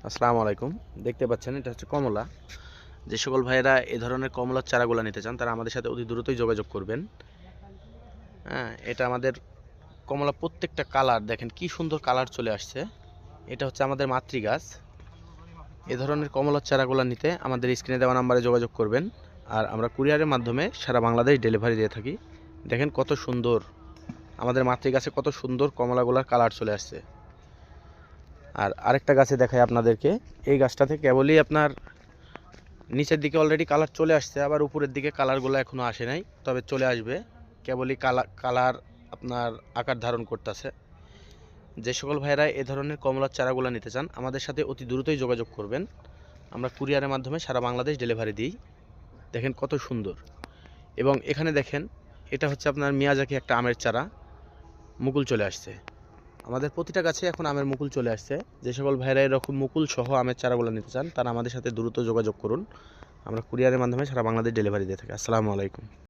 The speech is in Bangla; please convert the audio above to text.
আসসালামু আলাইকুম। দেখতে পাচ্ছেন এটা হচ্ছে কমলা। যে সকল ভাইয়েরা এ ধরনের কমলার চারাগুলা নিতে চান তারা আমাদের সাথে অতি দ্রুতই যোগাযোগ করবেন। হ্যাঁ, এটা আমাদের কমলা প্রত্যেকটা কালার দেখেন কি সুন্দর কালার চলে আসছে। এটা হচ্ছে আমাদের মাতৃ গাছ। এ ধরনের কমলার চারাগুলা নিতে আমাদের স্ক্রিনে দেওয়া নাম্বারে যোগাযোগ করবেন। আর আমরা কুরিয়ারের মাধ্যমে সারা বাংলাদেশ ডেলিভারি দিয়ে থাকি। দেখেন কত সুন্দর আমাদের মাতৃ গাছে কত সুন্দর কমলাগুলার কালার চলে আসছে। আর আরেকটা গাছে দেখাই আপনাদেরকে। এই গাছটাতে কেবলই আপনার নিচের দিকে অলরেডি কালার চলে আসছে, আবার উপরের দিকে কালারগুলো এখনো আসে নাই, তবে চলে আসবে। কেবলই কালার আপনার আকার ধারণ করতেছে। যে সকল ভাইয়েরা এ ধরনের কমলার চারাগুলো নিতে চান আমাদের সাথে অতি দ্রুতই যোগাযোগ করবেন। আমরা কুরিয়ারের মাধ্যমে সারা বাংলাদেশ ডেলিভারি দিই। দেখেন কত সুন্দর। এবং এখানে দেখেন এটা হচ্ছে আপনার মিয়াজাকি একটা আমের চারা, মুকুল চলে আসছে। আমাদের প্রতিটা গাছে এখন আমের মুকুল চলে আসছে। যে সকল ভাইয়েরা এরকম মুকুল সহ আমের চারাগুলো নিতে চান তারা আমাদের সাথে দ্রুত যোগাযোগ করুন। আমরা কুরিয়ারের মাধ্যমে সারা বাংলাদেশ ডেলিভারি দিয়ে থাকি। আসসালামু আলাইকুম।